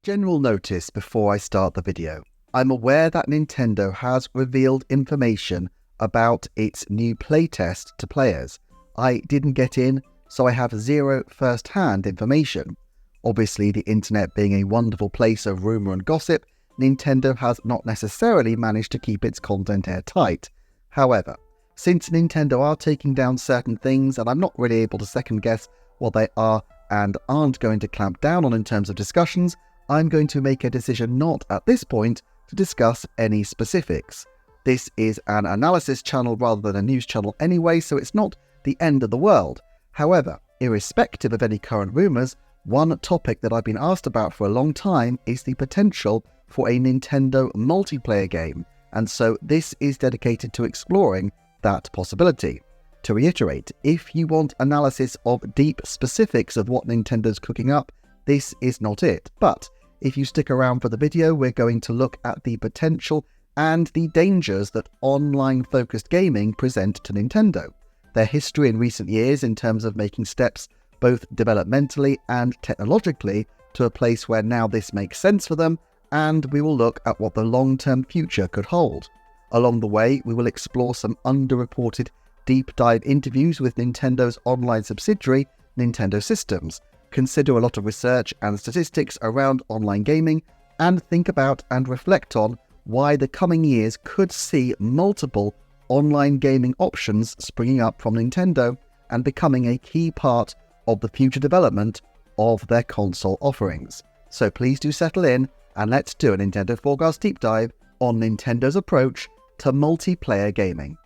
General notice before I start the video. I'm aware that Nintendo has revealed information about its new playtest to players. I didn't get in, so I have zero first-hand information. Obviously, the internet being a wonderful place of rumour and gossip, Nintendo has not necessarily managed to keep its content airtight. However, since Nintendo are taking down certain things and I'm not really able to second guess what they are and aren't going to clamp down on in terms of discussions, I'm going to make a decision not at this point to discuss any specifics. This is an analysis channel rather than a news channel anyway, so it's not the end of the world. However, irrespective of any current rumours, one topic that I've been asked about for a long time is the potential for a Nintendo multiplayer game, and so this is dedicated to exploring that possibility. To reiterate, if you want analysis of deep specifics of what Nintendo's cooking up, this is not it. But if you stick around for the video, we're going to look at the potential and the dangers that online-focused gaming present to Nintendo, their history in recent years in terms of making steps both developmentally and technologically to a place where now this makes sense for them, and we will look at what the long-term future could hold. Along the way, we will explore some underreported deep dive interviews with Nintendo's online subsidiary, Nintendo Systems, consider a lot of research and statistics around online gaming, and think about and reflect on why the coming years could see multiple online gaming options springing up from Nintendo and becoming a key part of the future development of their console offerings. So please do settle in and let's do a Nintendo Forecast deep dive on Nintendo's approach to multiplayer gaming.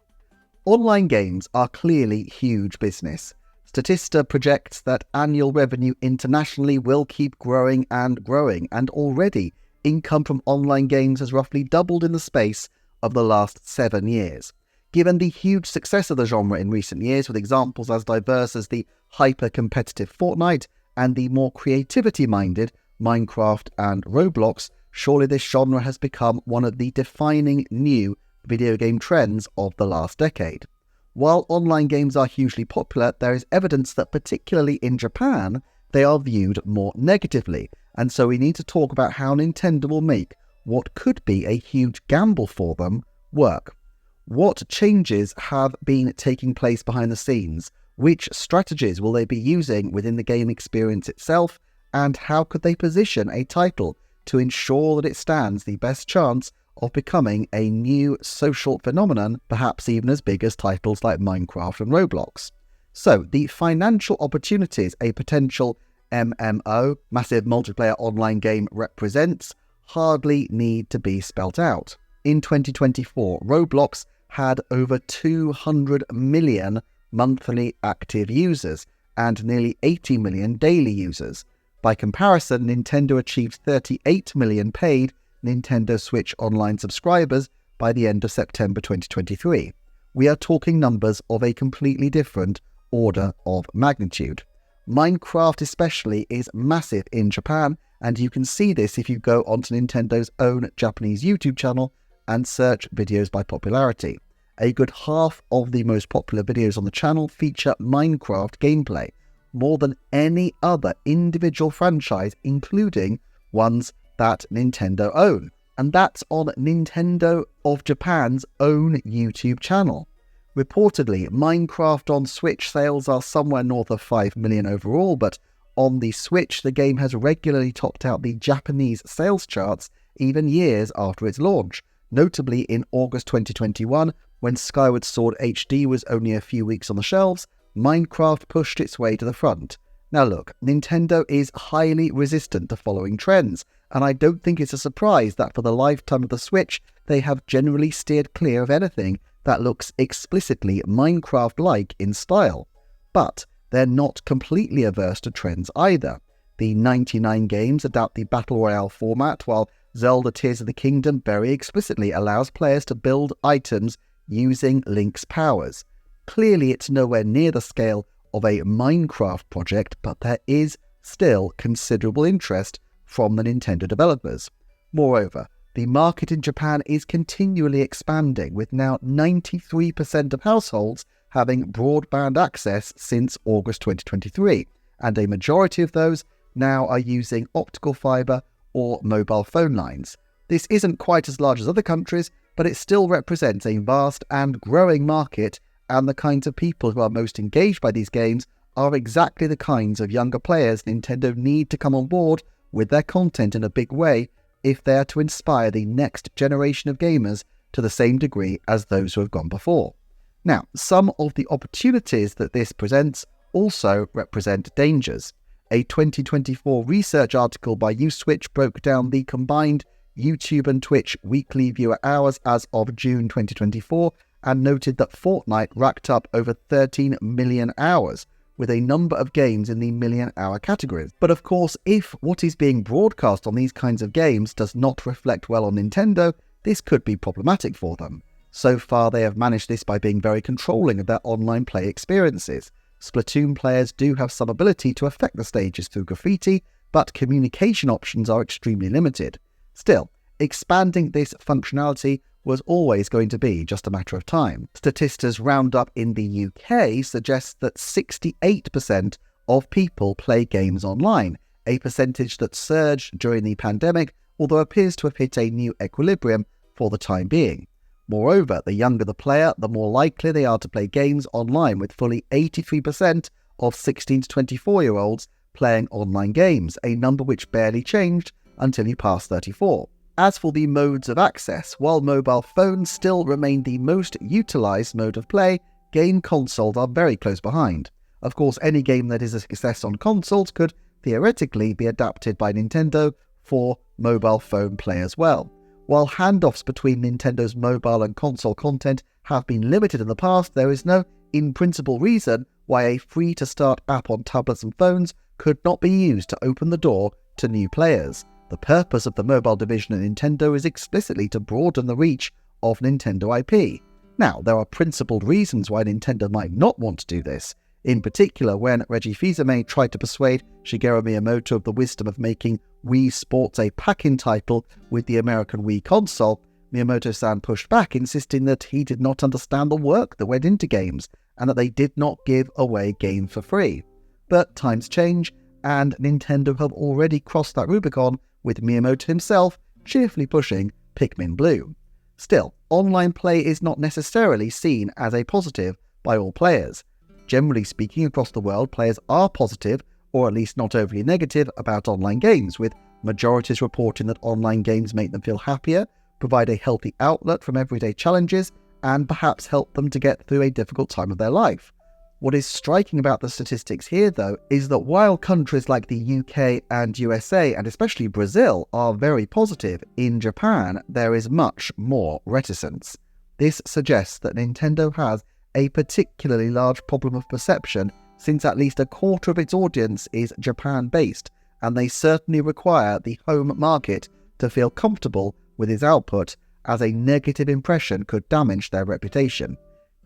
Online games are clearly huge business. Statista projects that annual revenue internationally will keep growing, and already income from online games has roughly doubled in the space of the last 7 years. Given the huge success of the genre in recent years, with examples as diverse as the hyper-competitive Fortnite and the more creativity-minded Minecraft and Roblox, surely this genre has become one of the defining new video game trends of the last decade. While online games are hugely popular, there is evidence that particularly in Japan, they are viewed more negatively, and so we need to talk about how Nintendo will make what could be a huge gamble for them work. What changes have been taking place behind the scenes? Which strategies will they be using within the game experience itself? And how could they position a title to ensure that it stands the best chance of becoming a new social phenomenon, perhaps even as big as titles like Minecraft and Roblox? So, the financial opportunities a potential MMO, massive multiplayer online game, represents hardly need to be spelt out. In 2024, Roblox had over 200 million monthly active users and nearly 80 million daily users. By comparison, Nintendo achieved 38 million paid Nintendo Switch Online subscribers by the end of September 2023. We are talking numbers of a completely different order of magnitude. Minecraft especially is massive in Japan, and you can see this if you go onto Nintendo's own Japanese YouTube channel and search videos by popularity. A good half of the most popular videos on the channel feature Minecraft gameplay, more than any other individual franchise, including ones that Nintendo own. And that's on Nintendo of Japan's own YouTube channel. Reportedly, Minecraft on Switch sales are somewhere north of 5 million overall, but on the Switch, the game has regularly topped out the Japanese sales charts even years after its launch, notably in August 2021, when Skyward Sword HD was only a few weeks on the shelves. Minecraft pushed its way to the front. Now look, Nintendo is highly resistant to following trends, and I don't think it's a surprise that for the lifetime of the Switch, they have generally steered clear of anything that looks explicitly Minecraft-like in style. But they're not completely averse to trends either. The 99 games adapt the Battle Royale format, while Zelda Tears of the Kingdom very explicitly allows players to build items using Link's powers. Clearly, it's nowhere near the scale of a Minecraft project, but there is still considerable interest from the Nintendo developers. Moreover, the market in Japan is continually expanding, with now 93% of households having broadband access since August 2023, and a majority of those now are using optical fiber or mobile phone lines. This isn't quite as large as other countries, but it still represents a vast and growing market, and the kinds of people who are most engaged by these games are exactly the kinds of younger players Nintendo need to come on board with their content in a big way if they are to inspire the next generation of gamers to the same degree as those who have gone before. Now, some of the opportunities that this presents also represent dangers. A 2024 research article by Uswitch broke down the combined YouTube and Twitch weekly viewer hours as of June 2024 and noted that Fortnite racked up over 13 million hours, with a number of games in the million-hour categories. But of course, if what is being broadcast on these kinds of games does not reflect well on Nintendo, this could be problematic for them. So far, they have managed this by being very controlling of their online play experiences. Splatoon players do have some ability to affect the stages through graffiti, but communication options are extremely limited. Still, expanding this functionality was always going to be just a matter of time. Statista's roundup in the UK suggests that 68% of people play games online, a percentage that surged during the pandemic, although appears to have hit a new equilibrium for the time being. Moreover, the younger the player, the more likely they are to play games online, with fully 83% of 16 to 24-year-olds playing online games, a number which barely changed until you pass 34. As for the modes of access, while mobile phones still remain the most utilised mode of play, game consoles are very close behind. Of course, any game that is a success on consoles could theoretically be adapted by Nintendo for mobile phone play as well. While handoffs between Nintendo's mobile and console content have been limited in the past, there is no in-principle reason why a free-to-start app on tablets and phones could not be used to open the door to new players. The purpose of the mobile division at Nintendo is explicitly to broaden the reach of Nintendo IP. Now, there are principled reasons why Nintendo might not want to do this. In particular, when Reggie Fils-Aimé tried to persuade Shigeru Miyamoto of the wisdom of making Wii Sports a pack-in title with the American Wii console, Miyamoto-san pushed back, insisting that he did not understand the work that went into games, and that they did not give away games for free. But times change, and Nintendo have already crossed that Rubicon, with Miyamoto himself cheerfully pushing Pikmin Blue. Still, online play is not necessarily seen as a positive by all players. Generally speaking, across the world, players are positive, or at least not overly negative, about online games, with majorities reporting that online games make them feel happier, provide a healthy outlet from everyday challenges, and perhaps help them to get through a difficult time of their life. What is striking about the statistics here, though, is that while countries like the UK and USA, and especially Brazil, are very positive, in Japan there is much more reticence. This suggests that Nintendo has a particularly large problem of perception, since at least a quarter of its audience is Japan-based, and they certainly require the home market to feel comfortable with its output, as a negative impression could damage their reputation.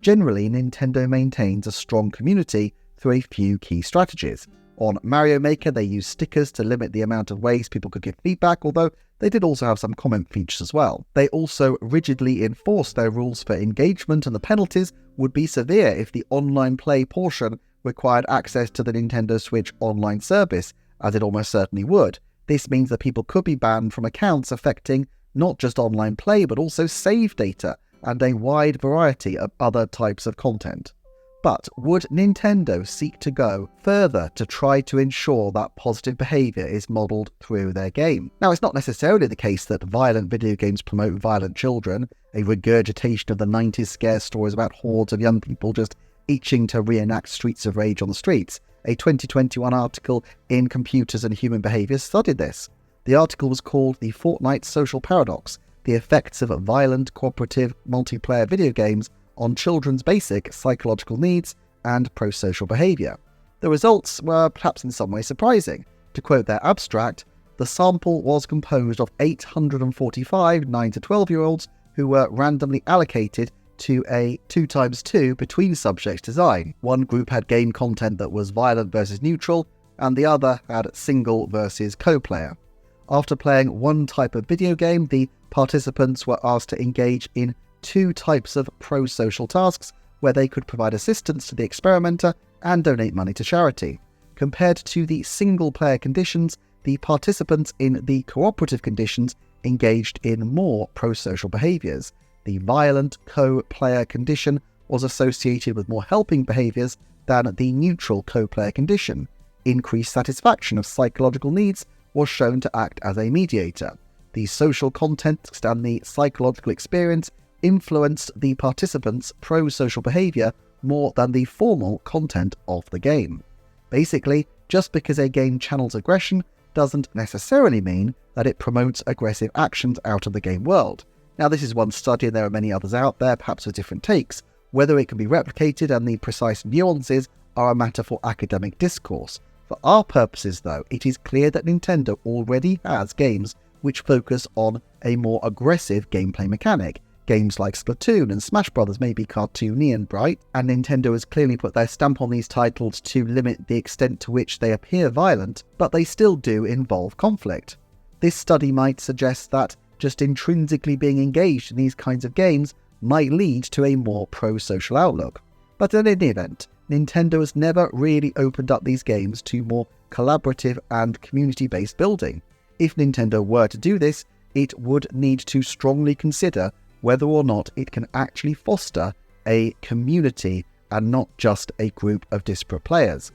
Generally, Nintendo maintains a strong community through a few key strategies. On Mario Maker, they use stickers to limit the amount of ways people could give feedback, although they did also have some comment features as well. They also rigidly enforce their rules for engagement, and the penalties would be severe if the online play portion required access to the Nintendo Switch online service, as it almost certainly would. This means that people could be banned from accounts, affecting not just online play but also save data and a wide variety of other types of content. But would Nintendo seek to go further to try to ensure that positive behaviour is modelled through their game? Now, it's not necessarily the case that violent video games promote violent children, a regurgitation of the 90s scare stories about hordes of young people just itching to reenact Streets of Rage on the streets. A 2021 article in Computers and Human Behaviour studied this. The article was called The Fortnite Social Paradox: The Effects of Violent Cooperative Multiplayer Video Games on Children's Basic Psychological Needs and Pro-Social Behaviour. The results were perhaps in some way surprising. To quote their abstract, the sample was composed of 845 9 to 12-year-olds who were randomly allocated to a 2x2 between subjects design. One group had game content that was violent versus neutral, and the other had single versus co-player. After playing one type of video game, the participants were asked to engage in two types of pro-social tasks where they could provide assistance to the experimenter and donate money to charity. Compared to the single-player conditions, the participants in the cooperative conditions engaged in more pro-social behaviours. The violent co-player condition was associated with more helping behaviours than the neutral co-player condition. Increased satisfaction of psychological needs was shown to act as a mediator. The social context and the psychological experience influenced the participants' pro-social behaviour more than the formal content of the game. Basically, just because a game channels aggression doesn't necessarily mean that it promotes aggressive actions out of the game world. Now, this is one study and there are many others out there, perhaps with different takes. Whether it can be replicated and the precise nuances are a matter for academic discourse. For our purposes, though, it is clear that Nintendo already has games which focus on a more aggressive gameplay mechanic. Games like Splatoon and Smash Bros. May be cartoony and bright, and Nintendo has clearly put their stamp on these titles to limit the extent to which they appear violent, but they still do involve conflict. This study might suggest that just intrinsically being engaged in these kinds of games might lead to a more pro-social outlook. But in any event, Nintendo has never really opened up these games to more collaborative and community-based building. If Nintendo were to do this, it would need to strongly consider whether or not it can actually foster a community and not just a group of disparate players.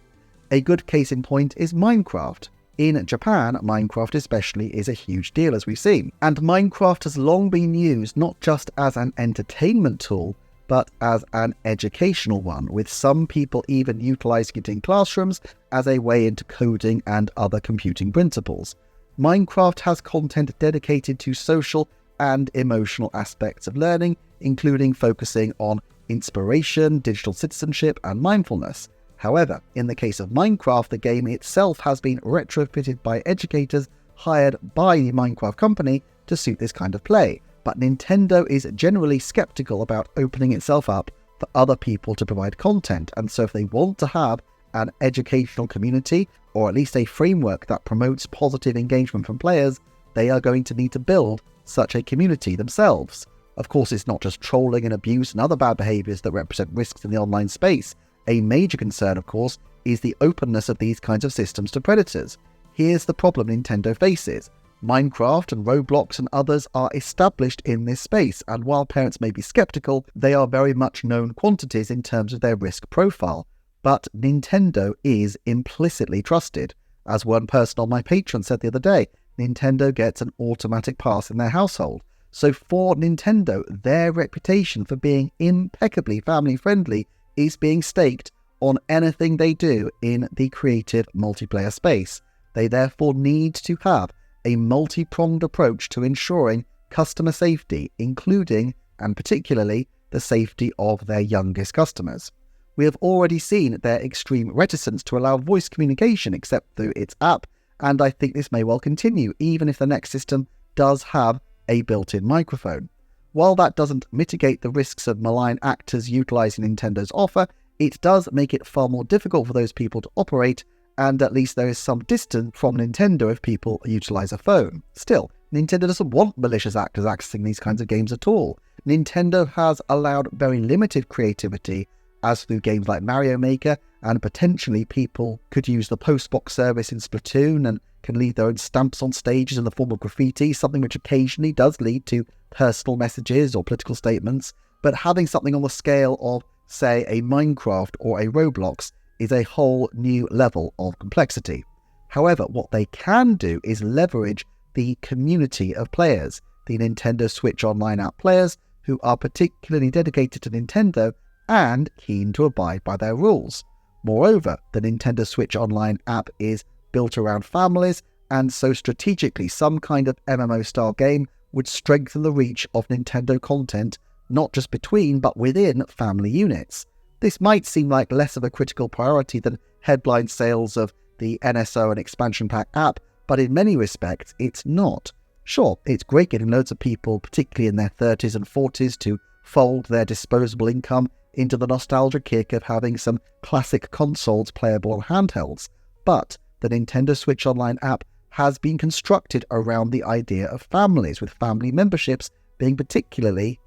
A good case in point is Minecraft. In Japan, Minecraft especially is a huge deal, as we've seen, and Minecraft has long been used not just as an entertainment tool, but as an educational one, with some people even utilising it in classrooms as a way into coding and other computing principles. Minecraft has content dedicated to social and emotional aspects of learning, including focusing on inspiration, digital citizenship, and mindfulness. However, in the case of Minecraft, the game itself has been retrofitted by educators hired by the Minecraft company to suit this kind of play, but Nintendo is generally skeptical about opening itself up for other people to provide content, and so if they want to have an educational community, or at least a framework that promotes positive engagement from players, they are going to need to build such a community themselves. Of course, it's not just trolling and abuse and other bad behaviours that represent risks in the online space. A major concern, of course, is the openness of these kinds of systems to predators. Here's the problem Nintendo faces. Minecraft and Roblox and others are established in this space, and while parents may be skeptical, they are very much known quantities in terms of their risk profile. But Nintendo is implicitly trusted. As one person on my Patreon said the other day, Nintendo gets an automatic pass in their household. So for Nintendo, their reputation for being impeccably family-friendly is being staked on anything they do in the creative multiplayer space. They therefore need to have a multi-pronged approach to ensuring customer safety, including and particularly the safety of their youngest customers. We have already seen their extreme reticence to allow voice communication except through its app, and I think this may well continue, even if the next system does have a built-in microphone. While that doesn't mitigate the risks of malign actors utilising Nintendo's offer, it does make it far more difficult for those people to operate, and at least there is some distance from Nintendo if people utilise a phone. Still, Nintendo doesn't want malicious actors accessing these kinds of games at all. Nintendo has allowed very limited creativity, as through games like Mario Maker, and potentially people could use the postbox service in Splatoon and can leave their own stamps on stages in the form of graffiti, something which occasionally does lead to personal messages or political statements, but having something on the scale of, say, a Minecraft or a Roblox is a whole new level of complexity. However, what they can do is leverage the community of players, the Nintendo Switch Online app players, who are particularly dedicated to Nintendo and keen to abide by their rules. Moreover, the Nintendo Switch Online app is built around families, and so strategically some kind of MMO-style game would strengthen the reach of Nintendo content, not just between but within family units. This might seem like less of a critical priority than headline sales of the NSO and expansion pack app, but in many respects it's not. Sure, it's great getting loads of people, particularly in their 30s and 40s, to fold their disposable income into the nostalgia kick of having some classic consoles playable on handhelds, but the Nintendo Switch Online app has been constructed around the idea of families, with family memberships being particularly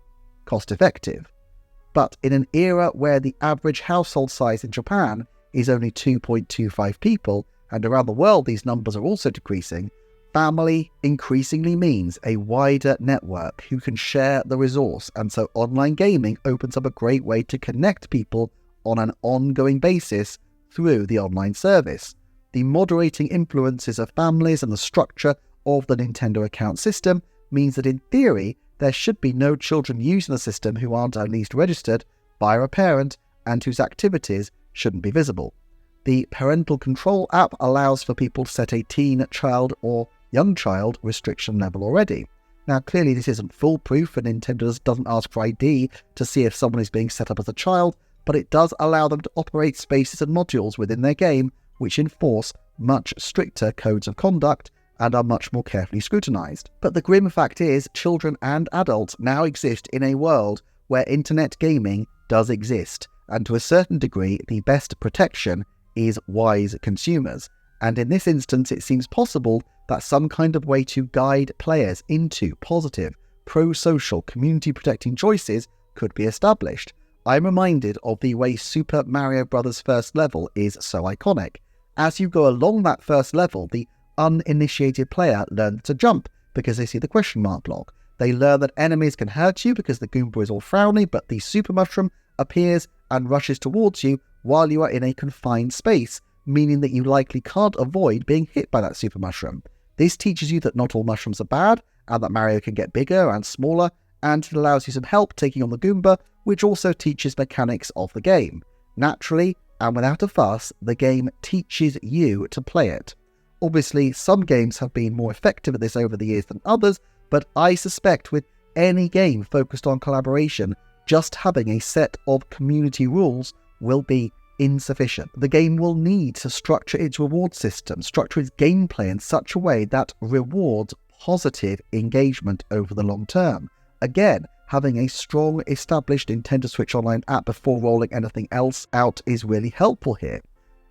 cost-effective. But in an era where the average household size in Japan is only 2.25 people, and around the world these numbers are also decreasing, family increasingly means a wider network who can share the resource, and so online gaming opens up a great way to connect people on an ongoing basis through the online service. The moderating influences of families and the structure of the Nintendo account system means that in theory there should be no children using the system who aren't at least registered by a parent and whose activities shouldn't be visible. The parental control app allows for people to set a teen, child or young child restriction level already. Now clearly this isn't foolproof, and Nintendo doesn't ask for ID to see if someone is being set up as a child, but it does allow them to operate spaces and modules within their game which enforce much stricter codes of conduct and are much more carefully scrutinized. But the grim fact is, children and adults now exist in a world where internet gaming does exist, and to a certain degree the best protection is wise consumers. And in this instance it seems possible that some kind of way to guide players into positive, pro-social, community-protecting choices could be established. I'm reminded of the way Super Mario Bros. First level is so iconic. As you go along that first level, the uninitiated player learns to jump because they see the question mark block. They learn that enemies can hurt you because the Goomba is all frowny, but the Super Mushroom appears and rushes towards you while you are in a confined space, meaning that you likely can't avoid being hit by that Super Mushroom. This teaches you that not all mushrooms are bad, and that Mario can get bigger and smaller, and it allows you some help taking on the Goomba, which also teaches mechanics of the game. Naturally, and without a fuss, the game teaches you to play it. Obviously, some games have been more effective at this over the years than others, but I suspect with any game focused on collaboration, just having a set of community rules will be insufficient. The game will need to structure its reward system, structure its gameplay in such a way that rewards positive engagement over the long term. Again, having a strong established Nintendo Switch Online app before rolling anything else out is really helpful here.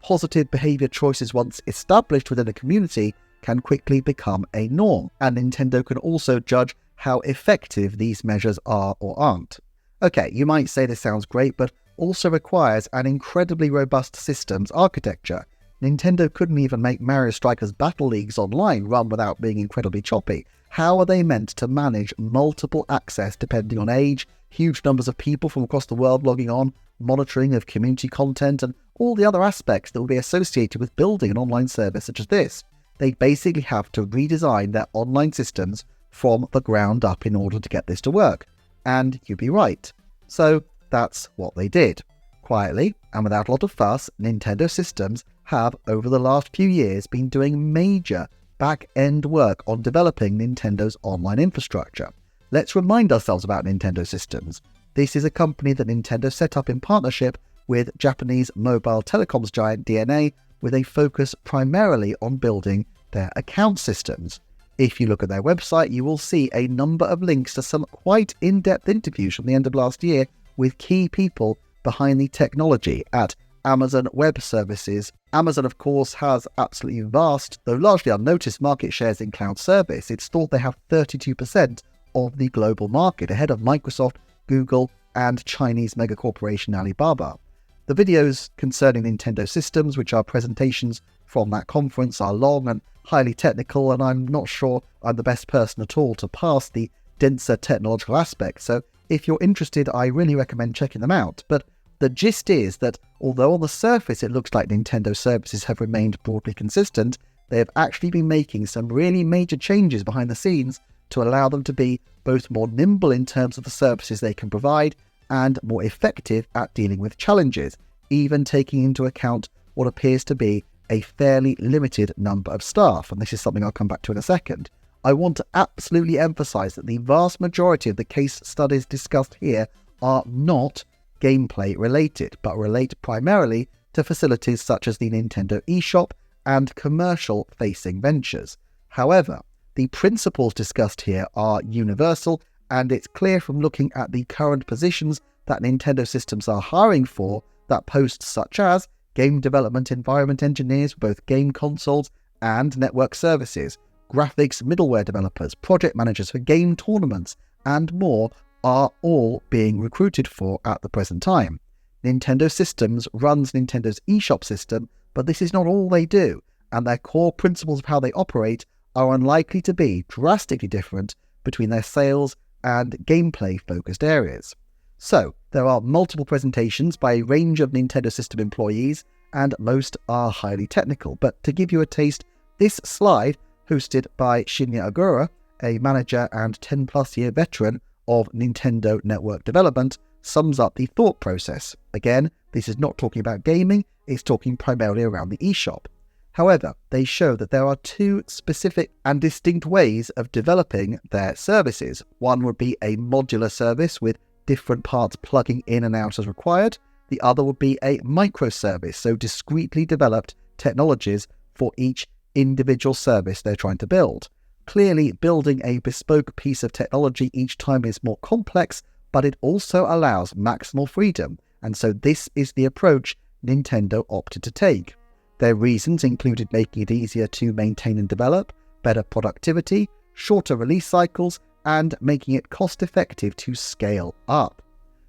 Positive behaviour choices once established within a community can quickly become a norm, and Nintendo can also judge how effective these measures are or aren't. Okay, you might say this sounds great, but also requires an incredibly robust systems architecture. Nintendo couldn't even make Mario Strikers Battle Leagues Online run without being incredibly choppy. How are they meant to manage multiple access depending on age, huge numbers of people from across the world logging on, monitoring of community content, and all the other aspects that will be associated with building an online service such as this? They basically have to redesign their online systems from the ground up in order to get this to work. And you'd be right. So that's what they did. Quietly, and without a lot of fuss, Nintendo Systems have, over the last few years, been doing major back-end work on developing Nintendo's online infrastructure. Let's remind ourselves about Nintendo Systems. This is a company that Nintendo set up in partnership with Japanese mobile telecoms giant DNA, with a focus primarily on building their account systems. If you look at their website, you will see a number of links to some quite in-depth interviews from the end of last year with key people behind the technology at Amazon Web Services. Amazon, of course, has absolutely vast, though largely unnoticed, market shares in cloud service. It's thought they have 32% of the global market, ahead of Microsoft, Google, and Chinese megacorporation Alibaba. The videos concerning Nintendo Systems, which are presentations from that conference, are long and highly technical, and I'm not sure I'm the best person at all to pass the denser technological aspects, so if you're interested, I really recommend checking them out. But the gist is that although on the surface it looks like Nintendo services have remained broadly consistent, they have actually been making some really major changes behind the scenes to allow them to be both more nimble in terms of the services they can provide and more effective at dealing with challenges, even taking into account what appears to be a fairly limited number of staff, and this is something I'll come back to in a second. I want to absolutely emphasize that the vast majority of the case studies discussed here are not gameplay related, but relate primarily to facilities such as the Nintendo eShop and commercial-facing ventures. However, the principles discussed here are universal, and it's clear from looking at the current positions that Nintendo Systems are hiring for that posts such as game development environment engineers for both game consoles and network services, graphics middleware developers, project managers for game tournaments, and more are all being recruited for at the present time. Nintendo Systems runs Nintendo's eShop system, but this is not all they do, and their core principles of how they operate are unlikely to be drastically different between their sales and gameplay-focused areas. So, there are multiple presentations by a range of Nintendo System employees, and most are highly technical. But to give you a taste, this slide, hosted by Shinya Ogura, a manager and 10-plus year veteran of Nintendo network development, sums up the thought process. Again, this is not talking about gaming, it's talking primarily around the eShop. However, they show that there are two specific and distinct ways of developing their services. One would be a modular service with different parts plugging in and out as required. The other would be a microservice, so discretely developed technologies for each individual service they're trying to build. Clearly, building a bespoke piece of technology each time is more complex, but it also allows maximal freedom, and so this is the approach Nintendo opted to take. Their reasons included making it easier to maintain and develop, better productivity, shorter release cycles, and making it cost-effective to scale up.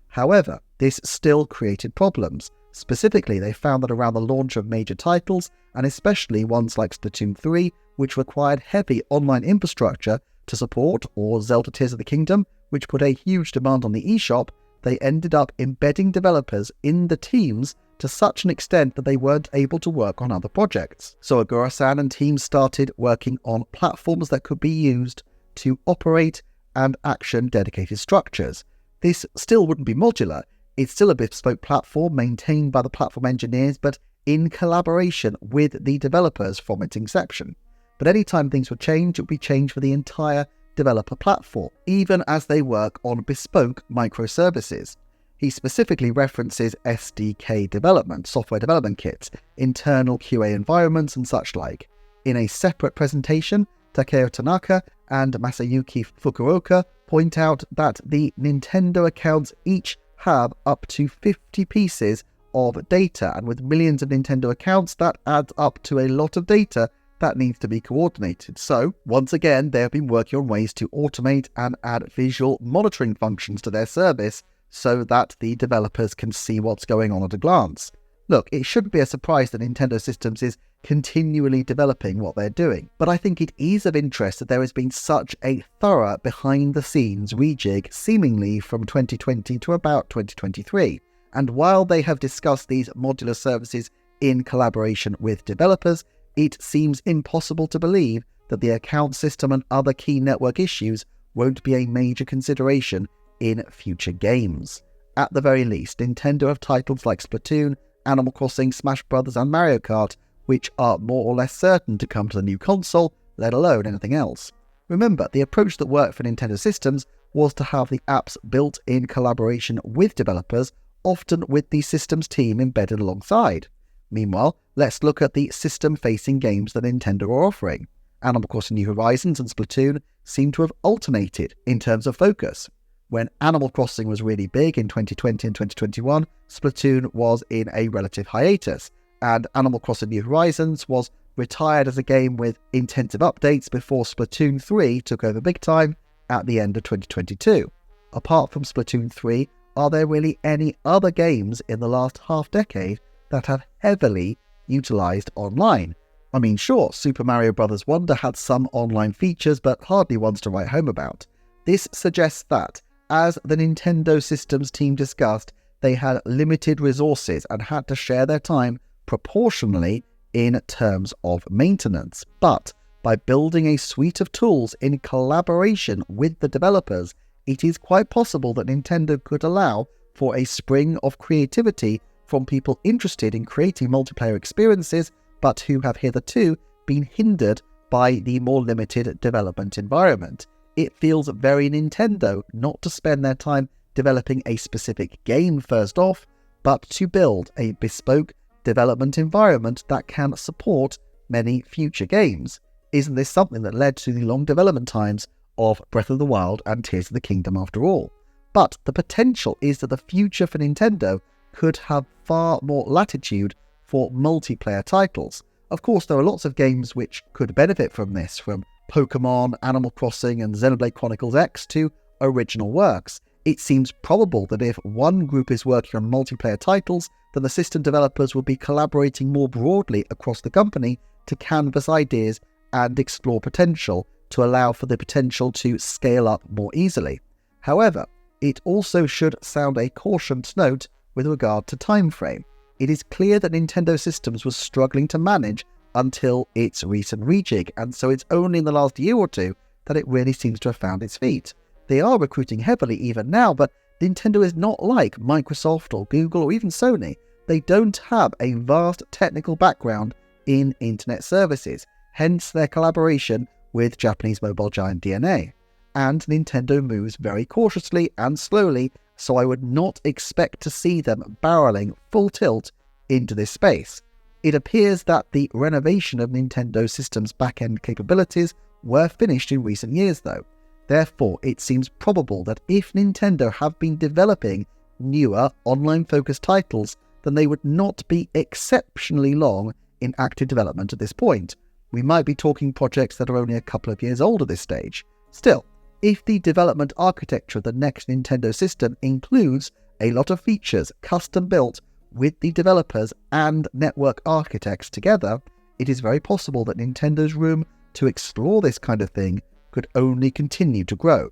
However, this still created problems. Specifically, they found that around the launch of major titles, and especially ones like Splatoon 3, which required heavy online infrastructure to support, or Zelda Tears of the Kingdom, which put a huge demand on the eShop, they ended up embedding developers in the teams to such an extent that they weren't able to work on other projects. So Ogura-san and team started working on platforms that could be used to operate and action dedicated structures. This still wouldn't be modular, it's still a bespoke platform maintained by the platform engineers, but in collaboration with the developers from its inception. But anytime things would change, it would be changed for the entire developer platform, even as they work on bespoke microservices. He specifically references SDK development, software development kits, internal QA environments and such like. In a separate presentation, Takeo Tanaka and Masayuki Fukuoka point out that the Nintendo accounts each have up to 50 pieces of data, and with millions of Nintendo accounts, that adds up to a lot of data that needs to be coordinated. So, once again, they have been working on ways to automate and add visual monitoring functions to their service so that the developers can see what's going on at a glance. Look, it shouldn't be a surprise that Nintendo Systems is continually developing what they're doing, but I think it is of interest that there has been such a thorough behind-the-scenes rejig seemingly from 2020 to about 2023. And while they have discussed these modular services in collaboration with developers, it seems impossible to believe that the account system and other key network issues won't be a major consideration in future games. At the very least, Nintendo have titles like Splatoon, Animal Crossing, Smash Bros. And Mario Kart, which are more or less certain to come to the new console, let alone anything else. Remember, the approach that worked for Nintendo Systems was to have the apps built in collaboration with developers, often with the systems team embedded alongside. Meanwhile, let's look at the system-facing games that Nintendo are offering. Animal Crossing New Horizons and Splatoon seem to have alternated in terms of focus. When Animal Crossing was really big in 2020 and 2021, Splatoon was in a relative hiatus, and Animal Crossing New Horizons was retired as a game with intensive updates before Splatoon 3 took over big time at the end of 2022. Apart from Splatoon 3, are there really any other games in the last half-decade that have heavily utilised online? I mean, sure, Super Mario Bros. Wonder had some online features, but hardly ones to write home about. This suggests that, as the Nintendo Systems team discussed, they had limited resources and had to share their time proportionally in terms of maintenance. But by building a suite of tools in collaboration with the developers, it is quite possible that Nintendo could allow for a spring of creativity from people interested in creating multiplayer experiences, but who have hitherto been hindered by the more limited development environment. It feels very Nintendo not to spend their time developing a specific game first off, but to build a bespoke development environment that can support many future games. Isn't this something that led to the long development times of Breath of the Wild and Tears of the Kingdom after all? But the potential is that the future for Nintendo could have far more latitude for multiplayer titles. Of course, there are lots of games which could benefit from this, from Pokemon, Animal Crossing and Xenoblade Chronicles X to original works. It seems probable that if one group is working on multiplayer titles, then the system developers would be collaborating more broadly across the company to canvass ideas and explore potential to allow for the potential to scale up more easily. However, it also should sound a cautioned note with regard to time frame. It is clear that Nintendo Systems was struggling to manage until its recent rejig, and so it's only in the last year or two that it really seems to have found its feet. They are recruiting heavily even now, but Nintendo is not like Microsoft or Google or even Sony. They don't have a vast technical background in internet services, hence their collaboration with Japanese mobile giant DNA. And Nintendo moves very cautiously and slowly, so I would not expect to see them barreling full tilt into this space. It appears that the renovation of Nintendo Systems' back-end capabilities were finished in recent years though. Therefore, it seems probable that if Nintendo have been developing newer online-focused titles, then they would not be exceptionally long in active development at this point. We might be talking projects that are only a couple of years old at this stage. Still, if the development architecture of the next Nintendo system includes a lot of features custom-built with the developers and network architects together, it is very possible that Nintendo's room to explore this kind of thing could only continue to grow.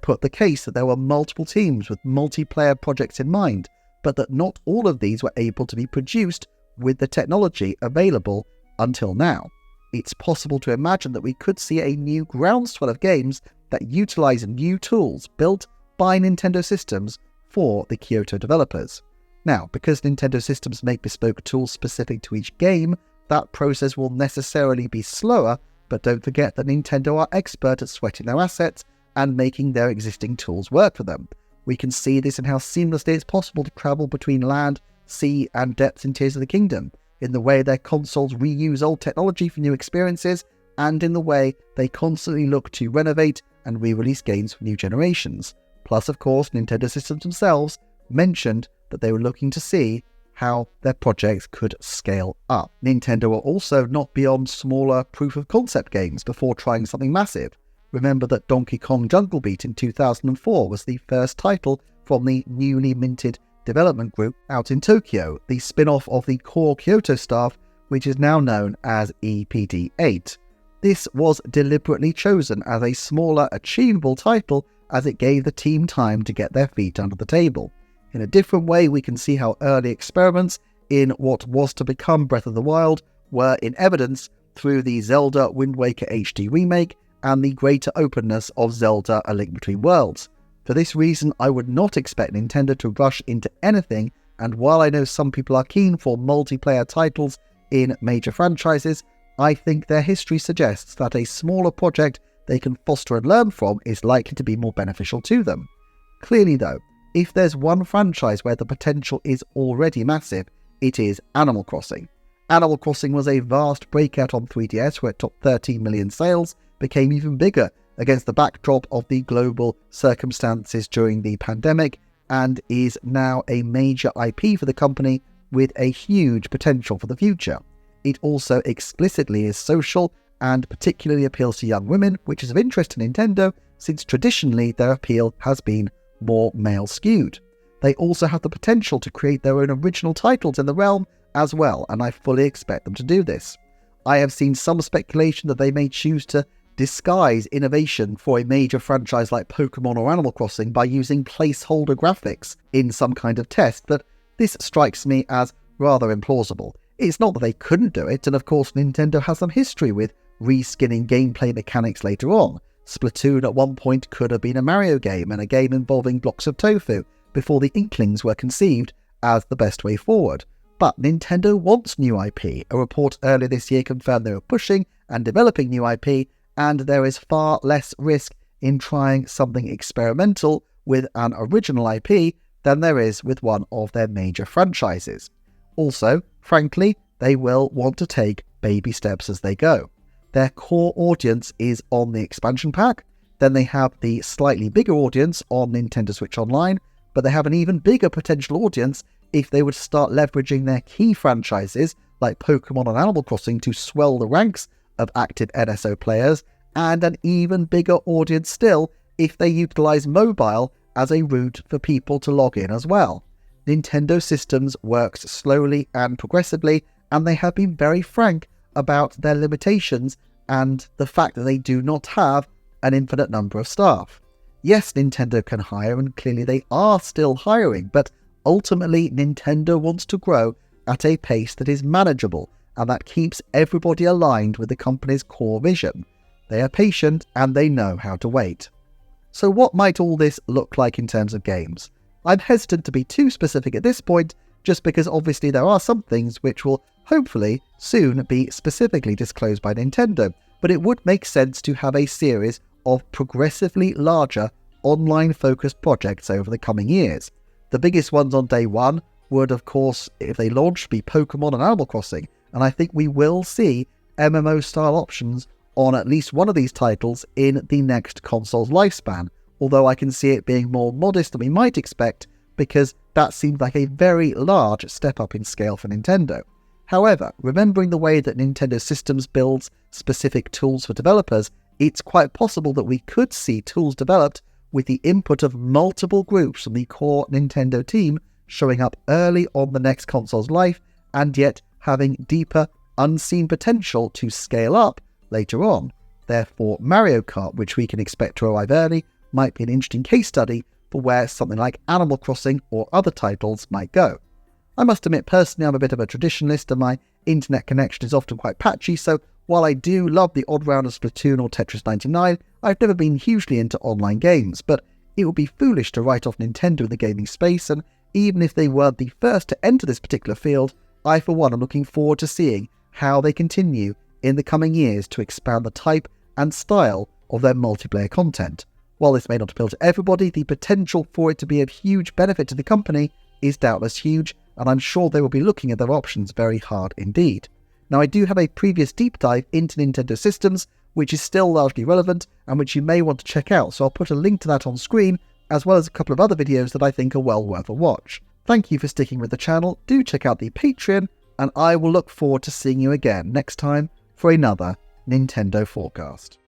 Put the case that there were multiple teams with multiplayer projects in mind, but that not all of these were able to be produced with the technology available until now. It's possible to imagine that we could see a new groundswell of games that utilize new tools built by Nintendo Systems for the Kyoto developers. Now, because Nintendo Systems make bespoke tools specific to each game, that process will necessarily be slower, but don't forget that Nintendo are expert at sweating their assets and making their existing tools work for them. We can see this in how seamlessly it's possible to travel between land, sea, and depths in Tears of the Kingdom, in the way their consoles reuse old technology for new experiences, and in the way they constantly look to renovate and re-release games for new generations. Plus, of course, Nintendo Systems themselves mentioned that they were looking to see how their projects could scale up. Nintendo will also not beyond smaller proof-of-concept games before trying something massive. Remember that Donkey Kong Jungle Beat in 2004 was the first title from the newly minted development group out in Tokyo, the spin-off of the core Kyoto staff, which is now known as EPD8. This was deliberately chosen as a smaller, achievable title as it gave the team time to get their feet under the table. In a different way, we can see how early experiments in what was to become Breath of the Wild were in evidence through the Zelda Wind Waker HD remake and the greater openness of Zelda A Link Between Worlds. For this reason, I would not expect Nintendo to rush into anything, and while I know some people are keen for multiplayer titles in major franchises, I think their history suggests that a smaller project they can foster and learn from is likely to be more beneficial to them. Clearly though, if there's one franchise where the potential is already massive, it is Animal Crossing. Animal Crossing was a vast breakout on 3DS where it topped 13 million sales, became even bigger against the backdrop of the global circumstances during the pandemic, and is now a major IP for the company with a huge potential for the future. It also explicitly is social and particularly appeals to young women, which is of interest to Nintendo since traditionally their appeal has been more male-skewed. They also have the potential to create their own original titles in the realm as well, and I fully expect them to do this. I have seen some speculation that they may choose to disguise innovation for a major franchise like Pokemon or Animal Crossing by using placeholder graphics in some kind of test, but this strikes me as rather implausible. It's not that they couldn't do it, and of course Nintendo has some history with reskinning gameplay mechanics later on. Splatoon at one point could have been a Mario game and a game involving blocks of tofu before the Inklings were conceived as the best way forward. But Nintendo wants new IP. A report earlier this year confirmed they were pushing and developing new IP, and there is far less risk in trying something experimental with an original IP than there is with one of their major franchises. Also, frankly, they will want to take baby steps as they go. Their core audience is on the expansion pack, then they have the slightly bigger audience on Nintendo Switch Online, but they have an even bigger potential audience if they would start leveraging their key franchises like Pokemon and Animal Crossing to swell the ranks of active NSO players, and an even bigger audience still if they utilize mobile as a route for people to log in as well. Nintendo Systems works slowly and progressively, and they have been very frank about their limitations and the fact that they do not have an infinite number of staff. Yes, Nintendo can hire, and clearly they are still hiring, but ultimately Nintendo wants to grow at a pace that is manageable and that keeps everybody aligned with the company's core vision. They are patient and they know how to wait. So what might all this look like in terms of games? I'm hesitant to be too specific at this point, just because obviously there are some things which will hopefully soon be specifically disclosed by Nintendo, but it would make sense to have a series of progressively larger online-focused projects over the coming years. The biggest ones on day one would, of course, if they launch, be Pokemon and Animal Crossing, and I think we will see MMO-style options on at least one of these titles in the next console's lifespan, although I can see it being more modest than we might expect, because that seems like a very large step up in scale for Nintendo. However, remembering the way that Nintendo Systems builds specific tools for developers, it's quite possible that we could see tools developed with the input of multiple groups from the core Nintendo team showing up early on the next console's life, and yet having deeper, unseen potential to scale up later on. Therefore, Mario Kart, which we can expect to arrive early, might be an interesting case study for where something like Animal Crossing or other titles might go. I must admit, personally, I'm a bit of a traditionalist and my internet connection is often quite patchy, so while I do love the odd round of Splatoon or Tetris 99, I've never been hugely into online games, but it would be foolish to write off Nintendo in the gaming space, and even if they were the first to enter this particular field, I for one am looking forward to seeing how they continue in the coming years to expand the type and style of their multiplayer content. While this may not appeal to everybody, the potential for it to be of huge benefit to the company is doubtless huge, and I'm sure they will be looking at their options very hard indeed. Now, I do have a previous deep dive into Nintendo Systems, which is still largely relevant and which you may want to check out, so I'll put a link to that on screen, as well as a couple of other videos that I think are well worth a watch. Thank you for sticking with the channel, do check out the Patreon, and I will look forward to seeing you again next time for another Nintendo Forecast.